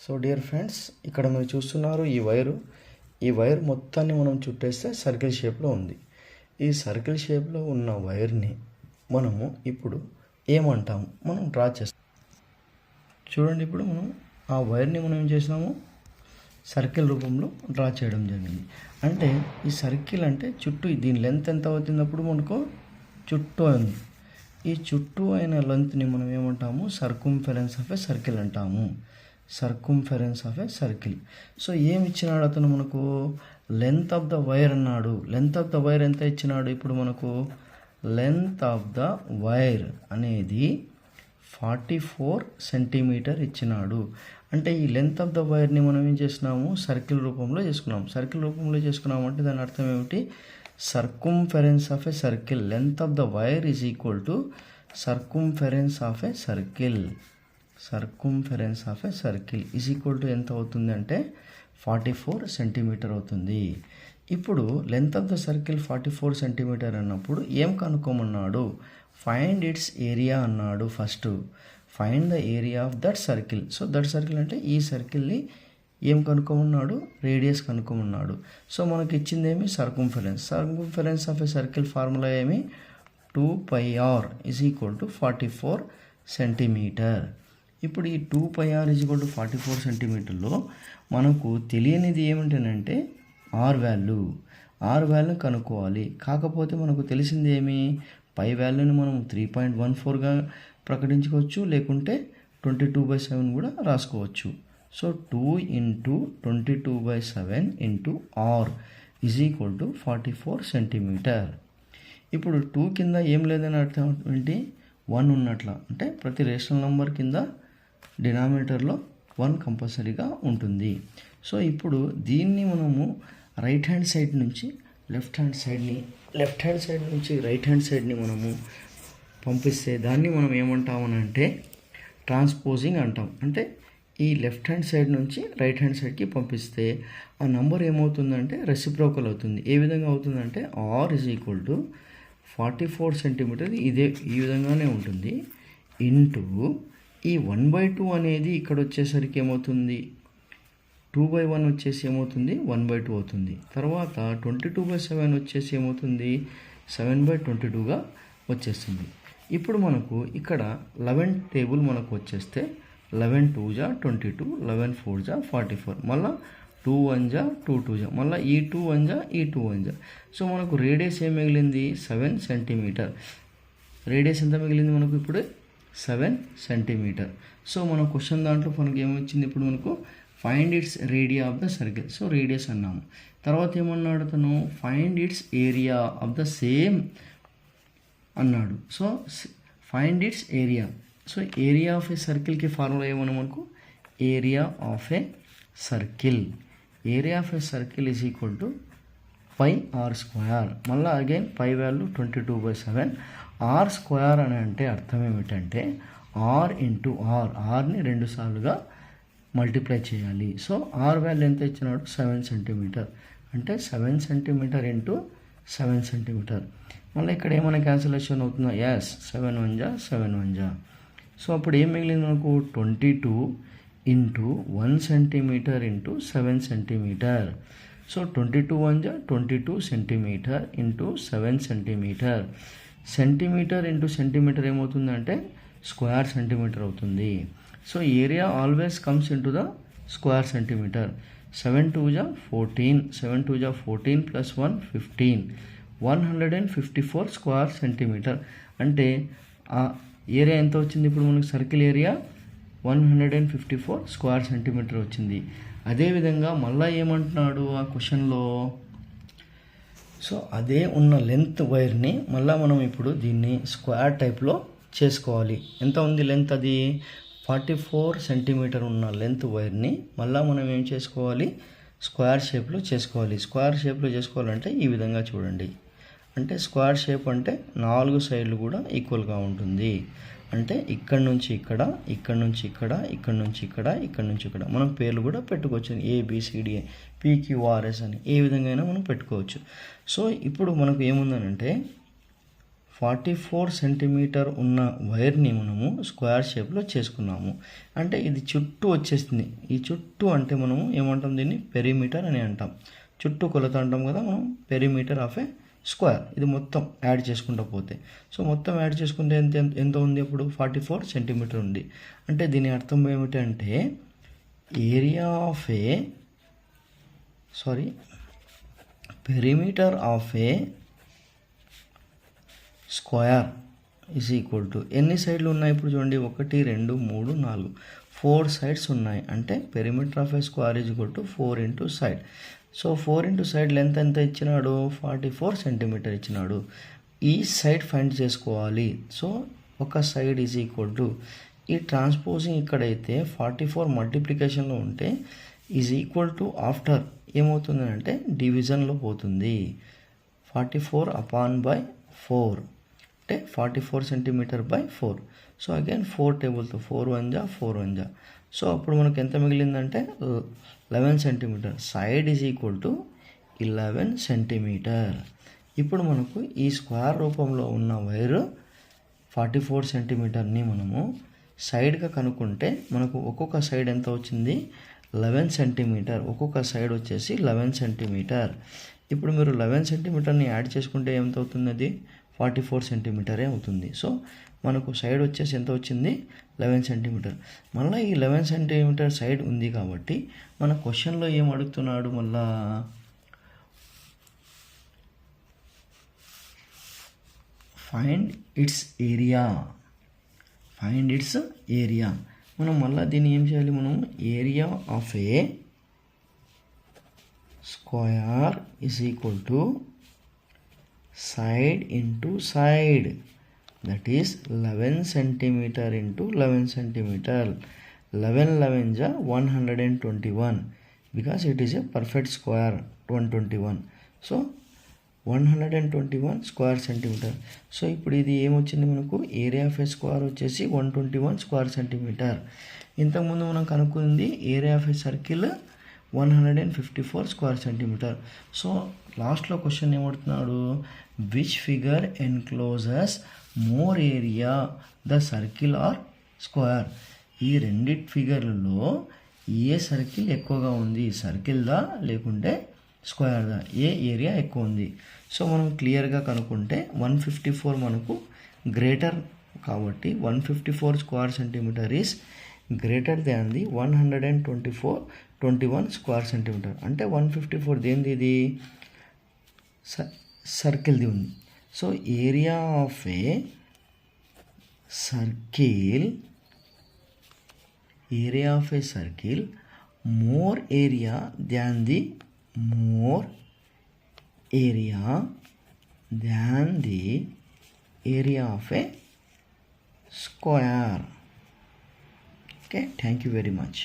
So dear friends, ఇక్కడ మీరు చూస్తున్నారు ఈ వైర్ మొత్తాన్ని మనం చుట్టేస్తే సర్కిల్ షేప్లో ఉంది. ఈ సర్కిల్ షేప్లో ఉన్న వైర్ని మనము ఇప్పుడు ఏమంటాము, మనం డ్రా చేస్తాం. చూడండి, ఇప్పుడు మనం ఆ వైర్ని మనం ఏం చేసినాము, సర్కిల్ రూపంలో డ్రా చేయడం జరిగింది. అంటే ఈ సర్కిల్ అంటే చుట్టూ, దీని లెంత్ ఎంత అవుతున్నప్పుడు మనకు చుట్టూ ఉంది. ఈ చుట్టూ అయిన లెంత్ని మనం ఏమంటాము, సర్కంఫరెన్స్ ఆఫ్ ఏ సర్కిల్ అంటాము. Circumference of a circle. So ఏమి ఇచ్చినాడు అతను మనకు, లెంత్ ఆఫ్ ద వైర్ అన్నాడు. లెంత్ ఆఫ్ ద వైర్ ఎంత ఇచ్చినాడు, ఇప్పుడు మనకు లెంత్ ఆఫ్ ద వైర్ అనేది 44 సెంటీమీటర్ ఇచ్చినాడు. అంటే ఈ లెంత్ ఆఫ్ ద వైర్ని మనం ఏం చేసినాము, సర్కిల్ రూపంలో చేసుకున్నాం. సర్కిల్ రూపంలో చేసుకున్నాము అంటే దాని అర్థం ఏమిటి, circumference of a circle. Length of the wire is equal to circumference of a circle. Circumference of a circle is equal to ఎంత అవుతుంది అంటే 44 సెంటీమీటర్ అవుతుంది. ఇప్పుడు length of the circle 44 centimetre అన్నప్పుడు ఏం కనుక్కోమన్నాడు, ఫైండ్ ఇట్స్ ఏరియా అన్నాడు. First find the area of that circle. So that circle అంటే ఈ సర్కిల్ని ఏం కనుక్కోమన్నాడు, రేడియస్ కనుక్కోమన్నాడు. సో మనకి ఇచ్చింది ఏమి, circumference. Circumference of a circle formula ఏమి, 2πr is equal to 44 centimetre. ఇప్పుడు ఈ 2πr ఈజ్ ఈక్వల్ టు 44 సెంటీమీటర్లో మనకు తెలియనిది ఏమిటంటే ఆర్ వాల్యూ కనుక్కోవాలి. కాకపోతే మనకు తెలిసింది ఏమి, పై వాల్యూని మనం 3.14గా ప్రకటించుకోవచ్చు, లేకుంటే 22/7 కూడా రాసుకోవచ్చు. So 2 × 22/7 × r is equal to 44 centimetre. ఇప్పుడు 2 కింద ఏం లేదని అర్థం ఏంటి, 1 ఉన్నట్ల. అంటే ప్రతి రేషనల్ నెంబర్ కింద డినామినేటర్లో 1 కంపల్సరీగా ఉంటుంది. సో ఇప్పుడు దీన్ని మనము రైట్ హ్యాండ్ సైడ్ నుంచి లెఫ్ట్ హ్యాండ్ సైడ్ నుంచి రైట్ హ్యాండ్ సైడ్ని మనము పంపిస్తే దాన్ని మనం ఏమంటామనంటే ట్రాన్స్పోజింగ్ అంటాం. అంటే ఈ లెఫ్ట్ హ్యాండ్ సైడ్ నుంచి రైట్ హ్యాండ్ సైడ్కి పంపిస్తే ఆ నంబర్ ఏమవుతుందంటే రెసిప్రోకల్ అవుతుంది. ఏ విధంగా అవుతుందంటే r is equal to 44 centimetre, ఈ విధంగానే ఉంటుంది, ఇంటూ ఈ 1/2 అనేది ఇక్కడ వచ్చేసరికి ఏమవుతుంది, 2/1 వచ్చేసి ఏమవుతుంది, 1/2 అవుతుంది. తర్వాత 22/7 వచ్చేసి ఏమవుతుంది, 7/22గా వచ్చేస్తుంది. ఇప్పుడు మనకు ఇక్కడ 11 టేబుల్ మనకు వచ్చేస్తే 11 2 జా 22, 11 4 జా 44, మళ్ళీ 2 1 జా 2 2 జా, మళ్ళీ ఈ 2 1 జా ఈ 2 1 జా. సో మనకు రేడియస్ ఏం మిగిలింది, 7 సెంటీమీటర్. రేడియస్ ఎంత మిగిలింది మనకు ఇప్పుడు, 7 సెంటీమీటర్. సో మన క్వశ్చన్ దాంట్లో మనకు ఏమొచ్చింది, ఇప్పుడు మనకు find its radius of the circle. So radius అన్నాము. తర్వాత ఏమన్నాడు అతను, find its area of the same అన్నాడు. So find its area. So area of a సర్కిల్కి ఫార్ములా ఏమన్నా మనకు, area of a circle. Area of a circle is equal to πr². మళ్ళీ again పై value 22/7. r² అని అంటే అర్థం ఏమిటంటే r × r. ఆర్ని 2 సార్లుగా multiply చేయాలి. సో r వాల్యూ ఎంత ఇచ్చినాడు, 7 సెంటీమీటర్. అంటే 7 సెంటీమీటర్ × 7 సెంటీమీటర్. మళ్ళీ ఇక్కడ ఏమైనా క్యాన్సిలేషన్ అవుతుందా, ఎస్, 7 1 జా 7 1 జా. సో అప్పుడు ఏం మిగిలింది మనకు, 22 × 1 సెంటీమీటర్ × 7 సెంటీమీటర్. సో 22 1 జా 22 సెంటీమీటర్ × 7 సెంటీమీటర్. సెంటీమీటర్ × సెంటీమీటర్ ఏమవుతుందంటే స్క్వేర్ సెంటీమీటర్ అవుతుంది. So area always comes into the square centimetre. 7 2 జా 14, 7 2 జా 14 + 1 15, 154 స్క్వేర్ సెంటీమీటర్. అంటే ఆ ఏరియా ఎంత వచ్చింది, ఇప్పుడు మనకు సర్కిల్ ఏరియా 154 స్క్వేర్ సెంటీమీటర్ వచ్చింది. అదేవిధంగా మళ్ళీ ఏమంటున్నాడు ఆ క్వశ్చన్లో, సో అదే ఉన్న లెంత్ వైర్ని మళ్ళీ మనం ఇప్పుడు దీన్ని స్క్వేర్ టైప్లో చేసుకోవాలి. ఎంత ఉంది లెంత్, అది 44 సెంటీమీటర్ ఉన్న లెంత్ వైర్ని మళ్ళీ మనం ఏం చేసుకోవాలి, స్క్వేర్ షేప్లో చేసుకోవాలి. స్క్వేర్ షేప్లో చేసుకోవాలంటే ఈ విధంగా చూడండి. అంటే స్క్వేర్ షేప్ అంటే 4 సైడ్లు కూడా ఈక్వల్గా ఉంటుంది. అంటే ఇక్కడ నుంచి ఇక్కడ, ఇక్కడ నుంచి ఇక్కడ, ఇక్కడ నుంచి ఇక్కడ, ఇక్కడ నుంచి ఇక్కడ. మనం పేర్లు కూడా పెట్టుకోవచ్చు, ABCD, PQRS అని ఏ విధంగా అయినా మనం పెట్టుకోవచ్చు. సో ఇప్పుడు మనకు ఏముందనంటే 44 సెంటీమీటర్ ఉన్న వైర్ని మనము స్క్వేర్ షేప్లో చేసుకున్నాము. అంటే ఇది చుట్టూ వచ్చేసింది. ఈ చుట్టూ అంటే మనము ఏమంటాం, దీన్ని పెరిమీటర్ అని అంటాం. చుట్టూ కొలత అంటాం కదా మనం, పెరిమీటర్ ఆఫ్ ఏ స్క్వేర్. ఇది మొత్తం యాడ్ చేసుకుంటూ పోతే, సో మొత్తం యాడ్ చేసుకుంటే ఎంత ఉంది, అప్పుడు 44 సెంటీమీటర్ ఉంది. అంటే దీని అర్థం ఏమిటంటే area of A perimeter of a square is equal to ఎన్ని సైడ్లు ఉన్నాయి ఇప్పుడు చూడండి, 1 2 3 4 4 సైడ్స్ ఉన్నాయి. అంటే perimeter of a square is equal to 4 into side. So 4 into side length ఎంత ఇచ్చినాడు, 44 సెంటీమీటర్ ఇచ్చినాడు. ఈ సైడ్ ఫైండ్ చేసుకోవాలి. సో ఒక సైడ్ ఈజ్ ఈక్వల్ టు ఈ ట్రాన్స్పోజింగ్ ఇక్కడైతే 44 మల్టిప్లికేషన్లో ఉంటే ఈజ్ ఈక్వల్ టు ఆఫ్టర్ ఏమవుతుంది అంటే డివిజన్లో పోతుంది. 44 అపాన్ బై 4 అంటే 44 సెంటీమీటర్ బై 4. సో అగైన్ 4 టేబుల్తో 4 1 జా 4 1 జా. సో అప్పుడు మనకు ఎంత మిగిలిందంటే 11 centimetre. Side is equal to 11 centimetre. ఇప్పుడు మనకు ఈ స్క్వేర్ రూపంలో ఉన్న వైరు 44 సెంటీమీటర్ని మనము సైడ్గా కనుక్కుంటే మనకు ఒక్కొక్క సైడ్ ఎంత వచ్చింది, 11 సెంటీమీటర్. ఒక్కొక్క సైడ్ వచ్చేసి 11 సెంటీమీటర్. ఇప్పుడు మీరు 11 సెంటీమీటర్ని యాడ్ చేసుకుంటే ఎంత అవుతుంది, అది 44 సెంటీమీటరే అవుతుంది. సో మనకు సైడ్ వచ్చేసి ఎంత వచ్చింది, 11 సెంటీమీటర్. మళ్ళీ ఈ 11 సెంటీమీటర్ సైడ్ ఉంది కాబట్టి మన క్వశ్చన్లో ఏం అడుగుతున్నాడు, మళ్ళా ఫైండ్ ఇట్స్ ఏరియా. మనం మళ్ళీ దీన్ని ఏం చేయాలి, మనం area of a square is equal to side into side, that is 11 centimeter into 11 centimeter. 11 11 ja 121 because it is a perfect square 121. so 121 square centimetre. So ఇప్పుడు ఇది ఏమొచ్చింది మనకు, ఏరియా ఆఫ్ ఏ స్క్వేర్ వచ్చేసి 121 స్క్వేర్ సెంటీమీటర్. ఇంతకుముందు మనం కనుక్కుంది area of a circle 154 square centimetre. So లాస్ట్లో question ఏమడుతున్నాడు, which figure encloses more area, the circle or square. ఈ రెండిటి ఫిగర్లలో ఏ సర్కిల్ ఎక్కువగా ఉంది, సర్కిల్దా లేకుంటే స్క్వేర్దా, ఏ ఏరియా ఎక్కువ ఉంది. సో మనం క్లియర్గా కనుక్కుంటే 154 మనకు గ్రేటర్ కాబట్టి 154 square centimetre is greater than the 121 square centimetre. అంటే 154 దేనిది, ఇది సర్కిల్ది ఉంది. So area of a circle more area than the area of a square. Okay, thank you very much.